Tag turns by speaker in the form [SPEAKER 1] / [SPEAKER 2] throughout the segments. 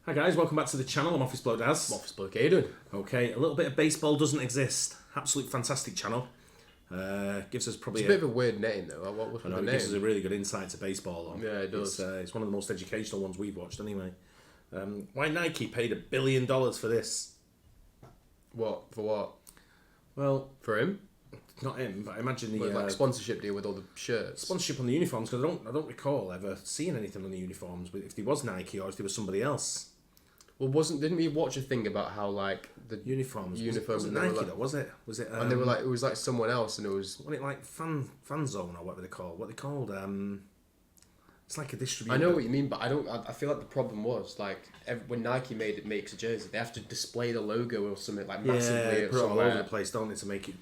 [SPEAKER 1] Hi guys, welcome back to the channel. I'm Office Bloke Daz.
[SPEAKER 2] Office Bloke Aidan.
[SPEAKER 1] Okay, a little bit of baseball doesn't exist. Absolute fantastic channel. Gives us probably
[SPEAKER 2] It's a bit of a weird name though. What was the name?
[SPEAKER 1] It gives us a really good insight to baseball. Though.
[SPEAKER 2] Yeah, it does.
[SPEAKER 1] It's one of the most educational ones we've watched anyway. Why Nike paid $1 billion for this?
[SPEAKER 2] What? For what?
[SPEAKER 1] Well,
[SPEAKER 2] for him?
[SPEAKER 1] Not him, but I imagine the
[SPEAKER 2] like sponsorship deal with all the shirts.
[SPEAKER 1] Sponsorship on the uniforms, because I don't recall ever seeing anything on the uniforms. But if there was Nike or if there was somebody else.
[SPEAKER 2] Well, didn't we watch a thing about how like the
[SPEAKER 1] uniforms
[SPEAKER 2] wasn't
[SPEAKER 1] Nike
[SPEAKER 2] like,
[SPEAKER 1] though, was it? Was it?
[SPEAKER 2] And they were like it was like someone else, and it was
[SPEAKER 1] wasn't it like fan zone or whatever they called? What they called? It's like a distributor.
[SPEAKER 2] I know what you mean, but I feel like the problem was like when Nike makes a jersey, they have to display the logo or something like massively.
[SPEAKER 1] Yeah, put it all over the place, don't they, to make it.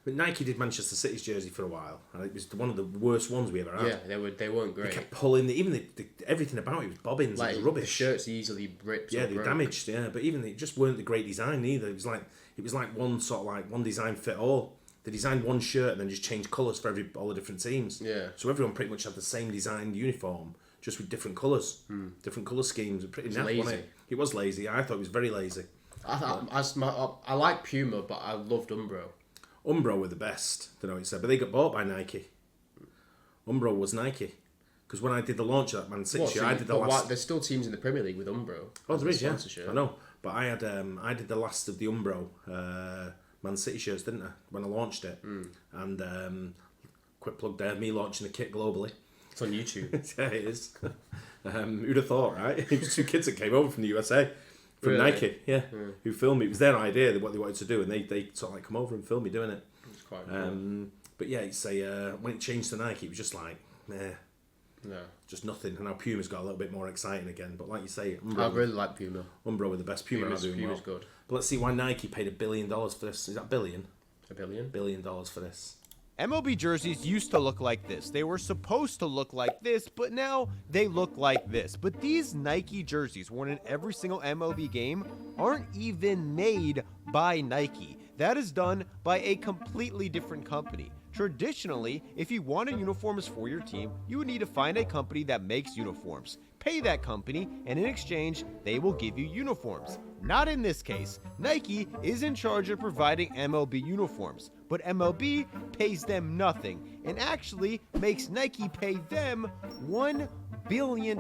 [SPEAKER 1] But Nike did Manchester City's jersey for a while, and it was one of the worst ones we ever had.
[SPEAKER 2] Yeah, they weren't great.
[SPEAKER 1] They kept pulling everything about it was bobbins.
[SPEAKER 2] Like,
[SPEAKER 1] it was rubbish.
[SPEAKER 2] The shirts easily ripped.
[SPEAKER 1] Yeah, they damaged. Yeah, but even they just weren't the great design either. It was like one design fit all. They designed one shirt and then just changed colours for all the different teams.
[SPEAKER 2] Yeah.
[SPEAKER 1] So everyone pretty much had the same designed uniform, just with different colours, different colour schemes. Pretty naff, wasn't it? It was lazy. I thought it was very lazy.
[SPEAKER 2] I like Puma, but I loved Umbro.
[SPEAKER 1] Umbro were the best, don't know what you said, but they got bought by Nike. Umbro was Nike. Because when I did the launch of that Man City shirt, I did the last...
[SPEAKER 2] There's still teams in the Premier League with Umbro.
[SPEAKER 1] Oh, there is, yeah. I know. But I did the last of the Umbro Man City shirts, didn't I, when I launched it. And quick plug there, me launching the kit globally.
[SPEAKER 2] It's on YouTube.
[SPEAKER 1] Yeah, it is. Who'd have thought, right? It was two kids that came over from the USA. From Nike, who filmed me. It was their idea, what they wanted to do, and they sort of like come over and film me doing it.
[SPEAKER 2] It's quite cool.
[SPEAKER 1] But yeah, it's when it changed to Nike, it was just like, just nothing. And now Puma's got a little bit more exciting again. But like you say,
[SPEAKER 2] I really like Puma.
[SPEAKER 1] Umbro were the best. Puma's
[SPEAKER 2] good.
[SPEAKER 1] But let's see why Nike paid $1 billion for this. Is that billion?
[SPEAKER 2] $1 billion?
[SPEAKER 1] $1 billion for this.
[SPEAKER 3] MLB jerseys used to look like this. They were supposed to look like this, but now they look like this. But these Nike jerseys worn in every single MLB game aren't even made by Nike. That is done by a completely different company. Traditionally, if you wanted uniforms for your team, you would need to find a company that makes uniforms. Pay that company, and in exchange, they will give you uniforms. Not in this case. Nike is in charge of providing MLB uniforms, but MLB pays them nothing, and actually makes Nike pay them $1 billion.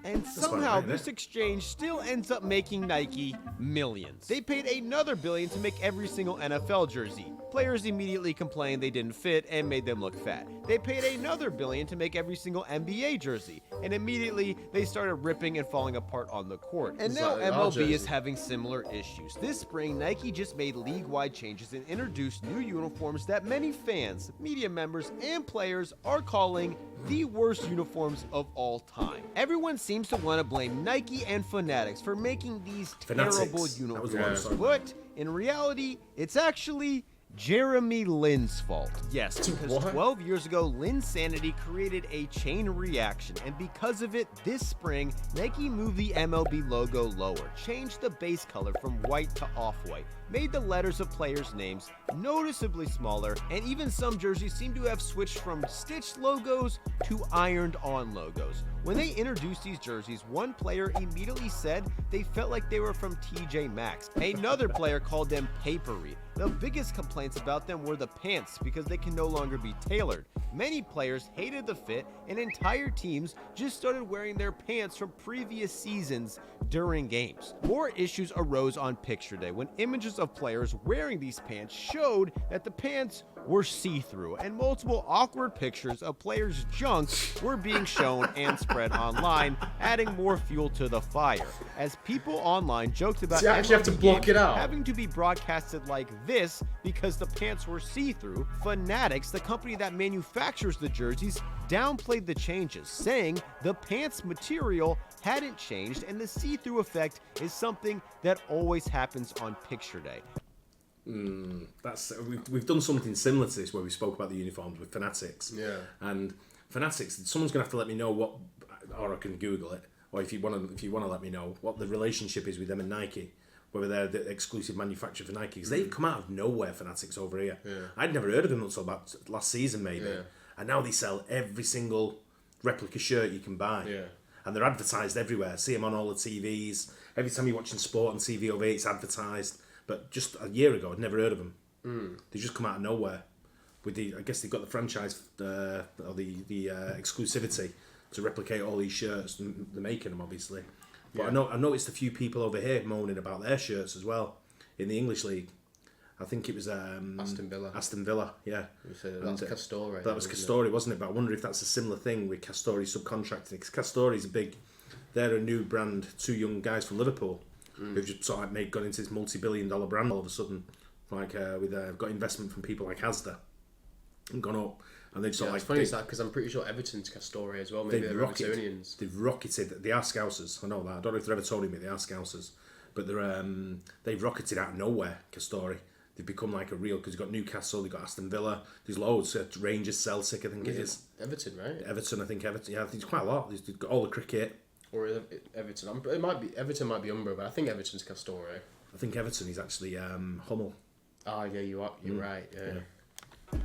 [SPEAKER 3] And somehow this exchange still ends up making Nike millions. They paid another $1 billion to make every single NFL jersey. Players immediately complained they didn't fit and made them look fat. They paid another $1 billion to make every single NBA jersey, and immediately they started ripping and falling apart on the court. And now MLB is having similar issues. This spring, Nike just made league-wide changes and introduced new uniforms that many fans, media members, and players are calling the worst uniforms of all time. Everyone seems to want to blame Nike and Fanatics for making these terrible uniforms, but in reality, it's actually Jeremy Lin's fault. Yes, because 12 years ago, Linsanity created a chain reaction, and because of it, this spring, Nike moved the MLB logo lower, changed the base color from white to off-white, made the letters of players' names noticeably smaller, and even some jerseys seem to have switched from stitched logos to ironed-on logos. When they introduced these jerseys, one player immediately said they felt like they were from TJ Maxx. Another player called them papery. The biggest complaints about them were the pants because they can no longer be tailored. Many players hated the fit, and entire teams just started wearing their pants from previous seasons during games. More issues arose on picture day when images of players wearing these pants showed that the pants were see-through, and multiple awkward pictures of players' junk were being shown and spread online, adding more fuel to the fire. As people online joked about
[SPEAKER 2] you actually have to block it out,
[SPEAKER 3] having to be broadcasted like this because the pants were see-through, Fanatics, the company that manufactures the jerseys, downplayed the changes, saying the pants material hadn't changed and the see-through effect is something that always happens on picture day.
[SPEAKER 1] We've done something similar to this where we spoke about the uniforms with Fanatics.
[SPEAKER 2] Yeah.
[SPEAKER 1] And Fanatics, someone's gonna have to let me know what, or I can Google it, or if you wanna let me know what the relationship is with them and Nike, whether they're the exclusive manufacturer for Nike, because they've come out of nowhere. Fanatics over here. Yeah. I'd never heard of them until about last season maybe, and now they sell every single replica shirt you can buy.
[SPEAKER 2] Yeah.
[SPEAKER 1] And they're advertised everywhere. See them on all the TVs. every time you're watching sport on TV over here, it's advertised. But just a year ago, I'd never heard of them. They just come out of nowhere. I guess they've got the franchise or the exclusivity to replicate all these shirts, and they're making them obviously. But I noticed a few people over here moaning about their shirts as well in the English league. I think it was
[SPEAKER 2] Aston Villa.
[SPEAKER 1] Aston Villa, yeah.
[SPEAKER 2] That's Castore.
[SPEAKER 1] That was Castore, wasn't it? But I wonder if that's a similar thing with Castore subcontracting. Because Castore's they're a new brand. 2 young guys from Liverpool who've just sort of gone into this multi-billion-dollar brand all of a sudden, like with got investment from people like Asda, and gone up. And they've sort of
[SPEAKER 2] it's funny because I'm pretty sure Everton's Castore as well. Maybe they're Evertonians.
[SPEAKER 1] They've rocketed. They are Scousers. I know that. I don't know if they've ever told me they are Scousers, but they've rocketed out of nowhere. Castore. They've become like a real, because you've got Newcastle, you've got Aston Villa, there's loads, Rangers, Celtic, I think it is.
[SPEAKER 2] Everton, right?
[SPEAKER 1] Everton, I think Everton, yeah, I think it's quite a lot. They've got all the cricket.
[SPEAKER 2] Or Everton, Everton might be Umbro, but I think Everton's Castore.
[SPEAKER 1] I think Everton is actually Hummel.
[SPEAKER 2] Ah, yeah, you're right, yeah.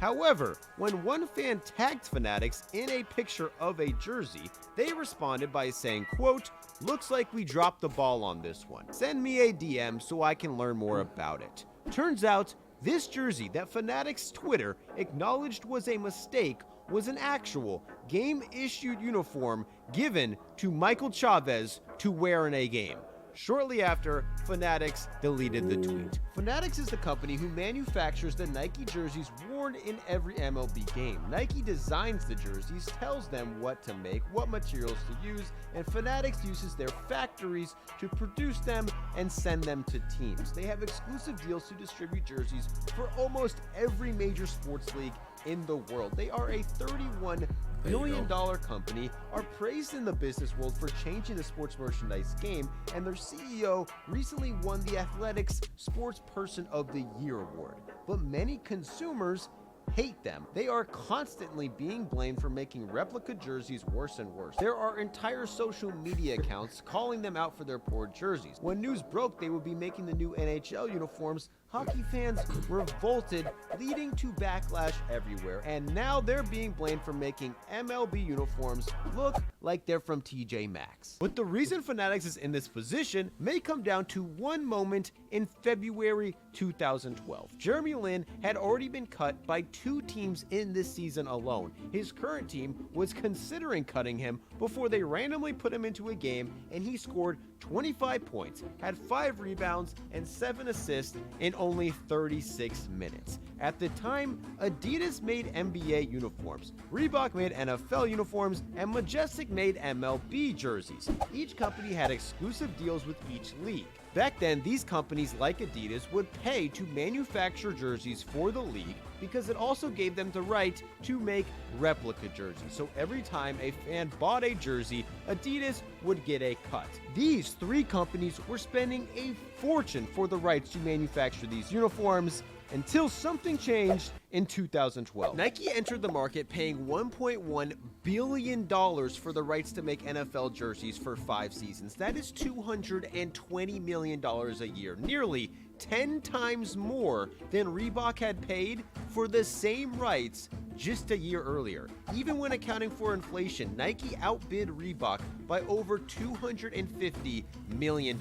[SPEAKER 3] However, when one fan tagged Fanatics in a picture of a jersey, they responded by saying, quote, "Looks like we dropped the ball on this one. Send me a DM so I can learn more about it." Turns out, this jersey that Fanatics Twitter acknowledged was a mistake was an actual game-issued uniform given to Michael Chavez to wear in a game. Shortly after, Fanatics deleted the tweet. Fanatics is the company who manufactures the Nike jerseys worn in every MLB game. Nike designs the jerseys, tells them what to make, what materials to use, and Fanatics uses their factories to produce them and send them to teams. They have exclusive deals to distribute jerseys for almost every major sports league in the world. They are a $31 billion company, are praised in the business world for changing the sports merchandise game, and their CEO recently won the Athletics Sports Person of the Year award. But many consumers hate them. They are constantly being blamed for making replica jerseys worse and worse. There are entire social media accounts calling them out for their poor jerseys. When news broke they would be making the new NHL uniforms, hockey fans revolted, leading to backlash everywhere. And now they're being blamed for making MLB uniforms look like they're from TJ Maxx. But the reason Fanatics is in this position may come down to one moment in February 2012. Jeremy Lin had already been cut by 2 teams in this season alone. His current team was considering cutting him before they randomly put him into a game, and he scored 25 points, had 5 rebounds, and 7 assists in only 36 minutes. At the time, Adidas made NBA uniforms, Reebok made NFL uniforms, and Majestic made MLB jerseys. Each company had exclusive deals with each league. Back then, these companies like Adidas would pay to manufacture jerseys for the league because it also gave them the right to make replica jerseys. So every time a fan bought a jersey, Adidas would get a cut. These 3 companies were spending a fortune for the rights to manufacture these uniforms until something changed in 2012. Nike entered the market paying $1.1 billion for the rights to make NFL jerseys for 5 seasons. That is $220 million a year, nearly 10 times more than Reebok had paid for the same rights just a year earlier. Even when accounting for inflation, Nike outbid Reebok by over $250 million.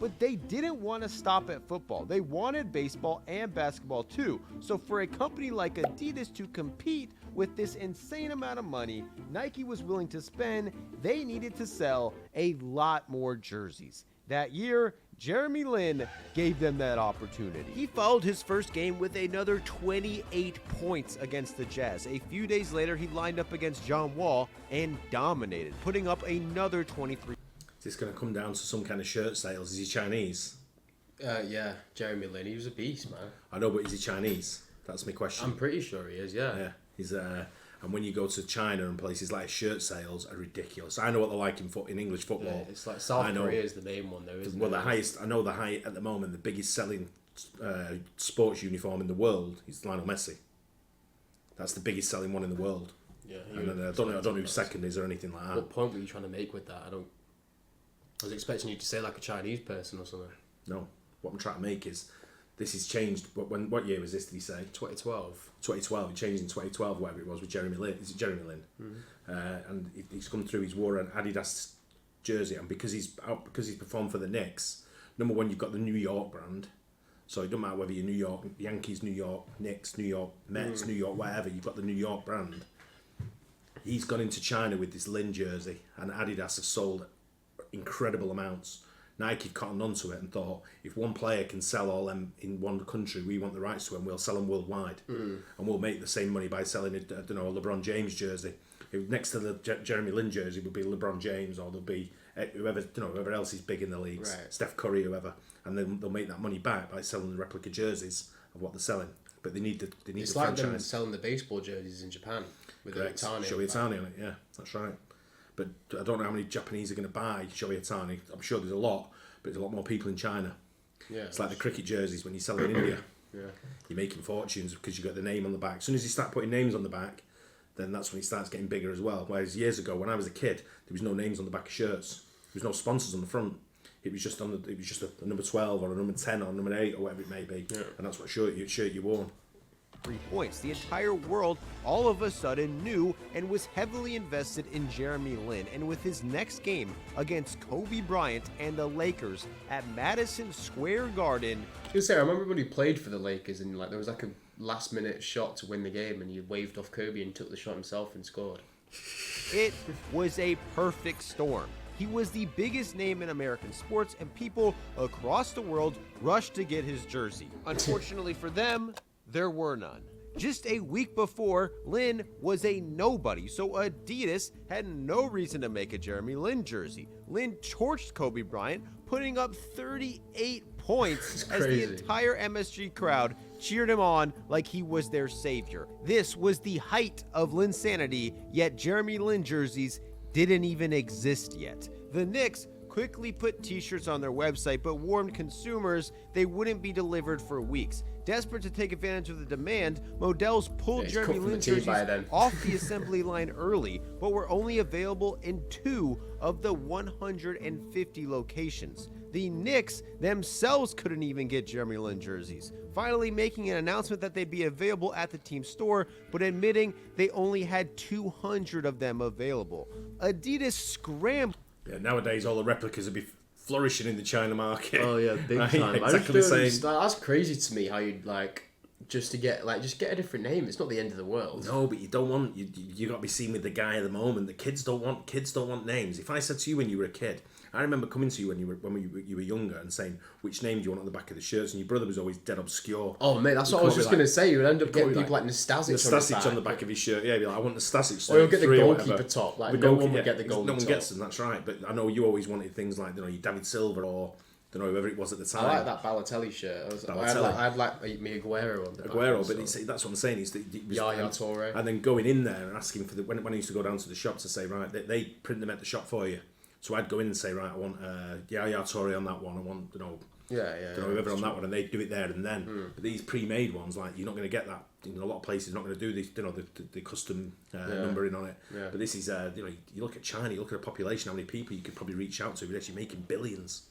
[SPEAKER 3] But they didn't want to stop at football. They wanted baseball and basketball too. So for a company like Adidas to compete with this insane amount of money Nike was willing to spend, they needed to sell a lot more jerseys. That year, Jeremy Lin gave them that opportunity. He followed his first game with another 28 points against the Jazz. A few days later, he lined up against John Wall and dominated, putting up another 23.
[SPEAKER 1] Is this going to come down to some kind of shirt sales? Is he Chinese?
[SPEAKER 2] Yeah, Jeremy Lin, he was a beast, man.
[SPEAKER 1] I know, but is he Chinese? That's my question.
[SPEAKER 2] I'm pretty sure he is, yeah.
[SPEAKER 1] Yeah, he's and when you go to China and places like shirt sales are ridiculous. I know what they're like in English football.
[SPEAKER 2] Yeah, it's like South Korea is the main one though, isn't it?
[SPEAKER 1] Well, the highest at the moment, the biggest selling sports uniform in the world is Lionel Messi. That's the biggest selling one in the world.
[SPEAKER 2] Yeah.
[SPEAKER 1] And I don't know who second is or anything like that.
[SPEAKER 2] What point were you trying to make with that? I was expecting you to say like a Chinese person or something.
[SPEAKER 1] No, what I'm trying to make is this has changed. What year was this? Did he say
[SPEAKER 2] 2012?
[SPEAKER 1] 2012. It changed in 2012. Whatever it was with Jeremy Lin. Is it Jeremy Lin? Mm-hmm. And he's come through. He's wore an Adidas jersey, and because he's performed for the Knicks, number one, you've got the New York brand. So it doesn't matter whether you're New York Yankees, New York Knicks, New York Mets, New York whatever, you've got the New York brand. He's gone into China with this Lin jersey, and Adidas have sold incredible amounts. Nike have cottoned onto it and thought, if one player can sell all them in one country, we want the rights to them, we'll sell them worldwide. And we'll make the same money by selling a LeBron James jersey. Next to the Jeremy Lin jersey would be LeBron James, or there'll be whoever else is big in the leagues, right. Steph Curry, whoever, and then they'll make that money back by selling the replica jerseys of what they're selling. But they need the
[SPEAKER 2] It's
[SPEAKER 1] the
[SPEAKER 2] like
[SPEAKER 1] franchise.
[SPEAKER 2] them selling the baseball jerseys in Japan with Ohtani.
[SPEAKER 1] Shohei Ohtani on it, yeah, that's right. But I don't know how many Japanese are going to buy Shohei Ohtani. I'm sure there's a lot, but there's a lot more people in China.
[SPEAKER 2] Yeah,
[SPEAKER 1] it's like the cricket jerseys when you sell them in India.
[SPEAKER 2] Yeah,
[SPEAKER 1] you're making fortunes because you got the name on the back. As soon as you start putting names on the back, then that's when it starts getting bigger as well. Whereas years ago, when I was a kid, there was no names on the back of shirts. There was no sponsors on the front. It was just a number 12 or a number 10 or a number 8 or whatever it may be, and that's what shirt you wore.
[SPEAKER 3] 3 points. The entire world all of a sudden knew and was heavily invested in Jeremy Lin, and with his next game against Kobe Bryant and the Lakers at Madison Square Garden.
[SPEAKER 2] I remember when he played for the Lakers and there was like a last minute shot to win the game and he waved off Kobe and took the shot himself and scored.
[SPEAKER 3] It was a perfect storm. He was the biggest name in American sports, and people across the world rushed to get his jersey. Unfortunately for them, there were none. Just a week before, Lin was a nobody, so Adidas had no reason to make a Jeremy Lin jersey. Lin torched Kobe Bryant, putting up 38 points as the entire MSG crowd cheered him on like he was their savior. This was the height of Linsanity, yet Jeremy Lin jerseys didn't even exist yet. The Knicks quickly put t-shirts on their website, but warned consumers they wouldn't be delivered for weeks. Desperate to take advantage of the demand, models pulled Jeremy Lin jerseys off the assembly line early, but were only available in 2 of the 150 locations. The Knicks themselves couldn't even get Jeremy Lin jerseys, finally making an announcement that they'd be available at the team store, but admitting they only had 200 of them available. Adidas scrambled.
[SPEAKER 1] Yeah, nowadays all the replicas would be flourishing in the China market.
[SPEAKER 2] Oh yeah, big time.
[SPEAKER 1] Exactly the same.
[SPEAKER 2] That's crazy to me how you'd just get a different name. It's not the end of the world.
[SPEAKER 1] No, but you don't want you got to be seen with the guy of the moment. The kids don't want names. If I said to you when you were a kid, I remember coming to you when you were younger and saying, which name do you want on the back of the shirts? And your brother was always dead obscure.
[SPEAKER 2] Oh mate, that's what I was just gonna say. You would end up getting people like Nastasic
[SPEAKER 1] on the back of his shirt. Yeah, be like, I want Nastasic.
[SPEAKER 2] Or you'll get the goalkeeper top. Like no one would get the goalkeeper top.
[SPEAKER 1] No one gets them. That's right. But I know you always wanted things like your David Silva or whoever it was at the time.
[SPEAKER 2] I like that Balotelli shirt. I had like me Aguero on the back.
[SPEAKER 1] But that's what I'm saying.
[SPEAKER 2] Yaya Toure.
[SPEAKER 1] And then going in there and asking for when I used to go down to the shop to say, right, they print them at the shop for you. So I'd go in and say, right, I want Yaya Toure on that one. I want whoever on that one, and they'd do it there and then. But these pre-made ones, like you're not going to get that. A lot of places are not going to do this. The custom numbering on it. Yeah. But this is you look at China, you look at the population, how many people you could probably reach out to. We're actually making billions.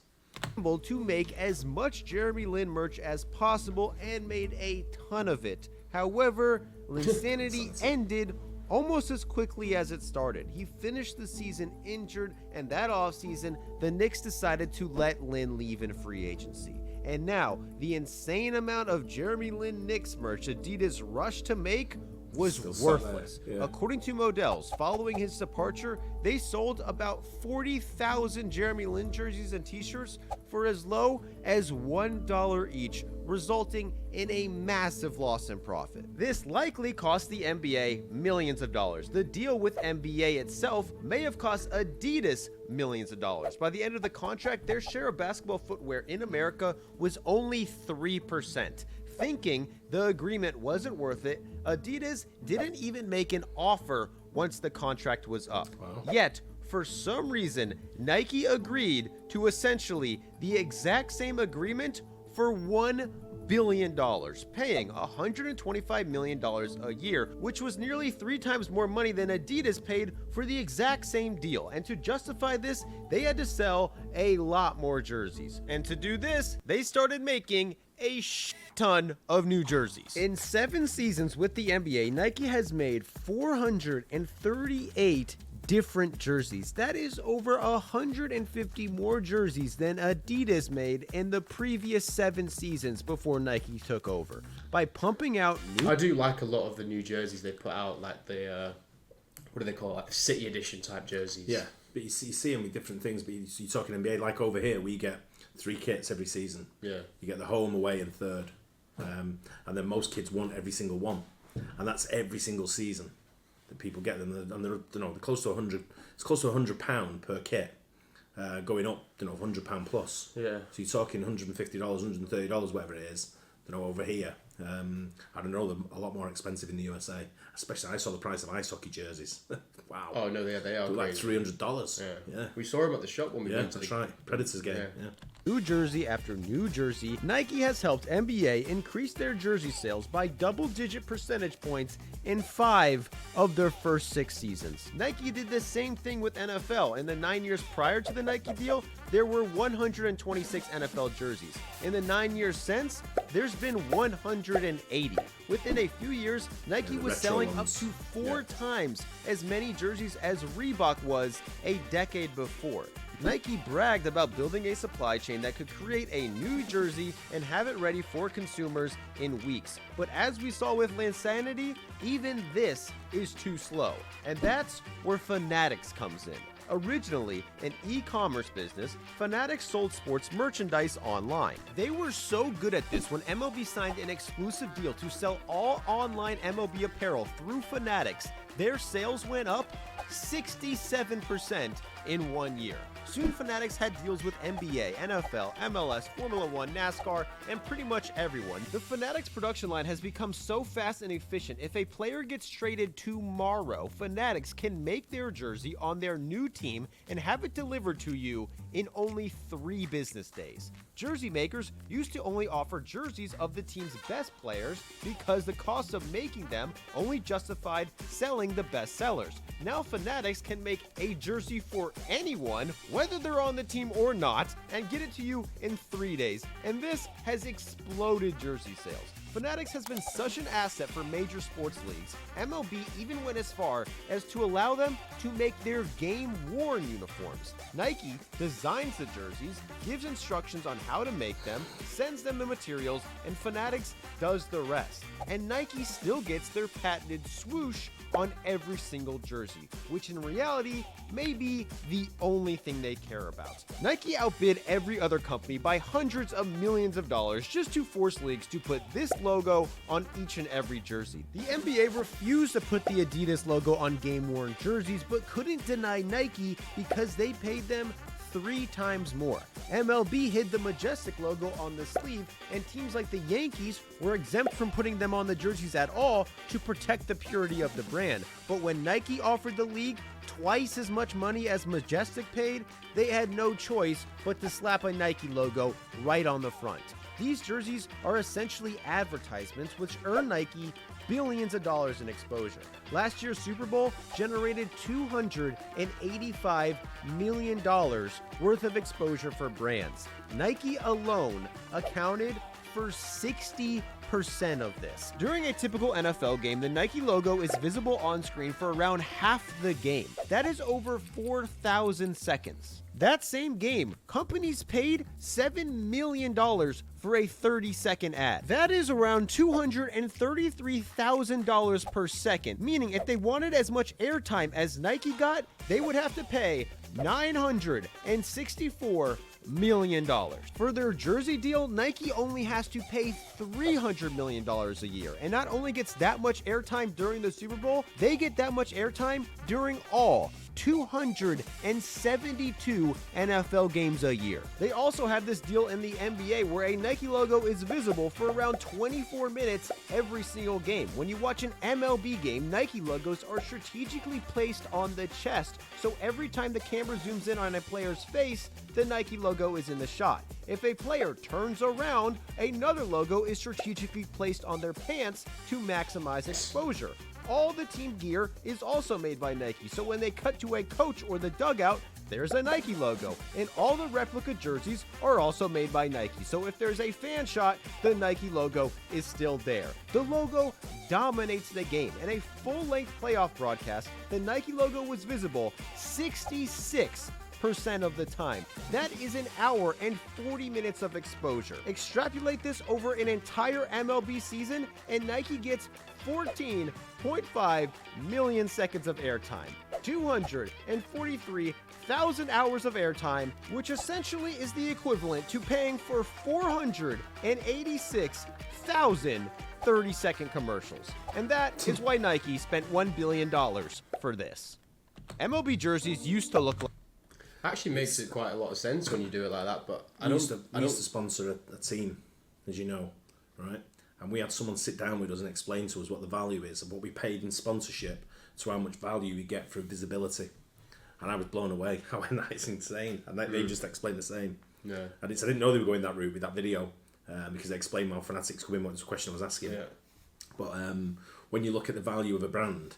[SPEAKER 3] To make as much Jeremy Lin merch as possible and made a ton of it. However, Linsanity ended almost as quickly as it started. He finished the season injured, and that offseason, the Knicks decided to let Lin leave in free agency. And now, the insane amount of Jeremy Lin Knicks merch Adidas rushed to make was worthless. Yeah. According to Models, following his departure, they sold about 40,000 Jeremy Lin jerseys and t-shirts for as low as $1 each, resulting in a massive loss in profit. This likely cost the NBA millions of dollars. The deal with NBA itself may have cost Adidas millions of dollars. By the end of the contract, their share of basketball footwear in America was only 3%. Thinking the agreement wasn't worth it, Adidas didn't even make an offer once the contract was up. Wow. Yet, for some reason, Nike agreed to essentially the exact same agreement for $1 billion, paying $125 million a year, which was nearly 3 times more money than Adidas paid for the exact same deal. And to justify this, they had to sell a lot more jerseys. And to do this, they started making a ton of new jerseys. In 7 seasons with the NBA, Nike has made 438 different jerseys. That is over 150 more jerseys than Adidas made in the previous 7 seasons before Nike took over. By pumping out new...
[SPEAKER 2] I do like a lot of the new jerseys they put out, like the, what do they call it, like the City Edition type jerseys.
[SPEAKER 1] Yeah, but you see them with different things, but you're talking NBA, like over here, we get 3 kits every season.
[SPEAKER 2] Yeah.
[SPEAKER 1] You get the home, away, and third. And then most kids want every single one. And that's every single season that people get them. And they're close to 100, it's close to £100 per kit, going up, £100 plus.
[SPEAKER 2] Yeah.
[SPEAKER 1] So you're talking $150, $130, whatever it is, over here. I don't know, they're a lot more expensive in the USA. Especially, I saw the price of ice hockey jerseys. Wow.
[SPEAKER 2] Oh, no, they are
[SPEAKER 1] like
[SPEAKER 2] crazy.
[SPEAKER 1] $300. Yeah.
[SPEAKER 2] We saw them at the shop when we went to
[SPEAKER 1] that's right. Predators game. Yeah.
[SPEAKER 3] New jersey after new jersey, Nike has helped NBA increase their jersey sales by double-digit percentage points in 5 of their first 6 seasons. Nike did the same thing with NFL. In the 9 years prior to the Nike deal, there were 126 NFL jerseys. In the 9 years since, there's been 180. Within a few years, Nike was selling up to 4 times as many jerseys as Reebok was a decade before. Nike bragged about building a supply chain that could create a new jersey and have it ready for consumers in weeks. But as we saw with Lansanity, even this is too slow. And that's where Fanatics comes in. Originally an e-commerce business, Fanatics sold sports merchandise online. They were so good at this when MLB signed an exclusive deal to sell all online MLB apparel through Fanatics, their sales went up 67% in 1 year. Soon Fanatics had deals with NBA, NFL, MLS, Formula One, NASCAR, and pretty much everyone. The Fanatics production line has become so fast and efficient, if a player gets traded tomorrow, Fanatics can make their jersey on their new team and have it delivered to you in only 3 business days. Jersey makers used to only offer jerseys of the team's best players because the cost of making them only justified selling the best sellers. Now Fanatics can make a jersey for anyone, whether they're on the team or not, and get it to you in 3 days. And this has exploded jersey sales. Fanatics has been such an asset for major sports leagues. MLB even went as far as to allow them to make their game-worn uniforms. Nike designs the jerseys, gives instructions on how to make them, sends them the materials, and Fanatics does the rest. And Nike still gets their patented swoosh on every single jersey, which in reality may be the only thing they care about. Nike outbid every other company by hundreds of millions of dollars just to force leagues to put this logo on each and every jersey. The NBA refused to put the Adidas logo on game-worn jerseys, but couldn't deny Nike because they paid them 3 times more. MLB hid the Majestic logo on the sleeve, and teams like the Yankees were exempt from putting them on the jerseys at all to protect the purity of the brand. But when Nike offered the league twice as much money as Majestic paid, they had no choice but to slap a Nike logo right on the front. These jerseys are essentially advertisements which earn Nike billions of dollars in exposure. Last year's Super Bowl generated $285 million worth of exposure for brands. Nike alone accounted for 60% of this. During a typical NFL game, the Nike logo is visible on screen for around half the game. That is over 4,000 seconds. That same game, companies paid $7 million for a 30-second ad. That is around $233,000 per second, meaning if they wanted as much airtime as Nike got, they would have to pay $964 million. For their jersey deal, Nike only has to pay $300 million a year, and not only gets that much airtime during the Super Bowl, they get that much airtime during all 272 NFL games a year. They also have this deal in the NBA where a Nike logo is visible for around 24 minutes every single game. When you watch an MLB game, Nike logos are strategically placed on the chest, so every time the camera zooms in on a player's face, the Nike logo is in the shot. If a player turns around, another logo is strategically placed on their pants to maximize exposure. All the team gear is also made by Nike, so when they cut to a coach or the dugout, there's a Nike logo. And all the replica jerseys are also made by Nike, so if there's a fan shot, the Nike logo is still there. The logo dominates the game. In a full-length playoff broadcast, the Nike logo was visible 66% of the time. That is an hour and 40 minutes of exposure. Extrapolate this over an entire MLB season, and Nike gets 14.5 million seconds of airtime. 243,000 hours of airtime, which essentially is the equivalent to paying for 486,000 30-second commercials. And that is why Nike spent $1 billion for this. MLB jerseys used to look like...
[SPEAKER 2] Actually makes it quite a lot of sense when you do it like that, but
[SPEAKER 1] I used to sponsor a team, as you know, right? And we had someone sit down with us and explain to us what the value is of what we paid in sponsorship to how much value we get through visibility. And I was blown away. I went, that's insane. And they just explained the same.
[SPEAKER 2] Yeah.
[SPEAKER 1] I didn't know they were going that route with that video because they explained how fanatics come in, what was the question I was asking.
[SPEAKER 2] Yeah.
[SPEAKER 1] But when you look at the value of a brand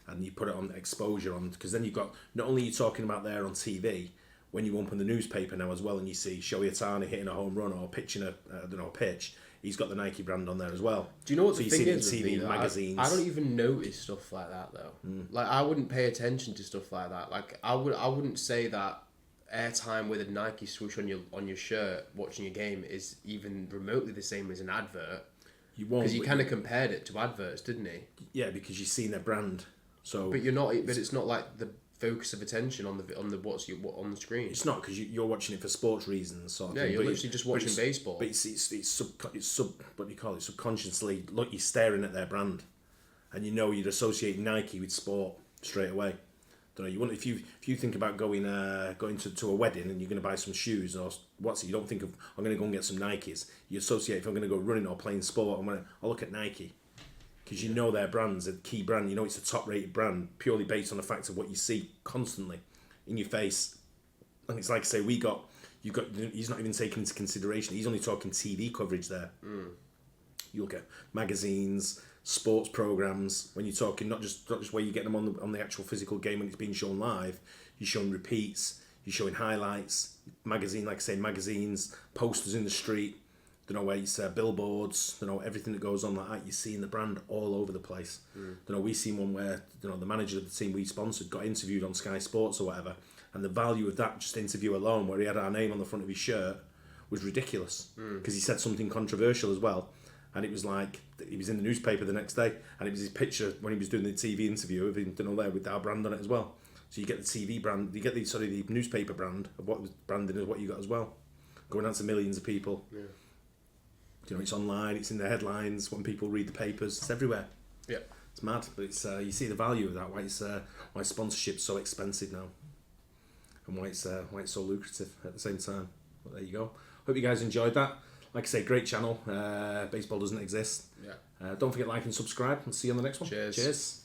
[SPEAKER 1] and you put it on exposure on, because then you've got, not only you're talking about there on TV, when you open the newspaper now as well and you see Shohei Ohtani hitting a home run or pitching a pitch, he's got the Nike brand on there as well.
[SPEAKER 2] Do you know what
[SPEAKER 1] so
[SPEAKER 2] the thing is?
[SPEAKER 1] TV, magazines.
[SPEAKER 2] I don't even notice stuff like that though. Like I wouldn't pay attention to stuff like that. Like I wouldn't say that airtime with a Nike swoosh on your shirt watching a game is even remotely the same as an advert.
[SPEAKER 1] You won't,
[SPEAKER 2] because you kind of compared it to adverts, didn't he?
[SPEAKER 1] Yeah, because you've seen their brand. So,
[SPEAKER 2] but you're not. But it's not like the focus of attention on the on the screen.
[SPEAKER 1] It's not because you're watching it for sports reasons. Sort of
[SPEAKER 2] yeah,
[SPEAKER 1] thing.
[SPEAKER 2] you're literally just watching baseball.
[SPEAKER 1] But it's what do you call it? Subconsciously, look, you're staring at their brand, and you know you'd associate Nike with sport straight away. Don't know. You want if you think about going to a wedding and you're going to buy some shoes or what's it? You don't think of I'm going to go and get some Nikes. You associate if I'm going to go running or playing sport. I'll look at Nike. Because you know their brand's a key brand. You know it's a top-rated brand purely based on the fact of what you see constantly in your face. And it's like I say, he's not even taking into consideration. He's only talking TV coverage there. You look at magazines, sports programs. When you're talking not just where you get them on the actual physical game when it's being shown live, you're showing repeats, you're showing highlights. Magazines, posters in the street. Where it's billboards, everything that goes on like that, you're seeing the brand all over the place. We seen one where the manager of the team we sponsored got interviewed on Sky Sports or whatever, and the value of that just interview alone, where he had our name on the front of his shirt, was ridiculous because he said something controversial as well, and it was like he was in the newspaper the next day, and it was his picture when he was doing the TV interview of him, there with our brand on it as well. So you get the TV brand, you get the newspaper brand of what was branded as what you got as well, going out to millions of people.
[SPEAKER 2] Yeah.
[SPEAKER 1] It's online, it's in the headlines, when people read the papers, it's everywhere.
[SPEAKER 2] Yeah.
[SPEAKER 1] It's mad, but it's you see the value of that, why sponsorship's so expensive now, and why it's so lucrative at the same time. But there you go. Hope you guys enjoyed that. Like I say, great channel. Baseball doesn't exist.
[SPEAKER 2] Yeah.
[SPEAKER 1] Don't forget to like and subscribe, and see you on the next one.
[SPEAKER 2] Cheers.
[SPEAKER 1] Cheers.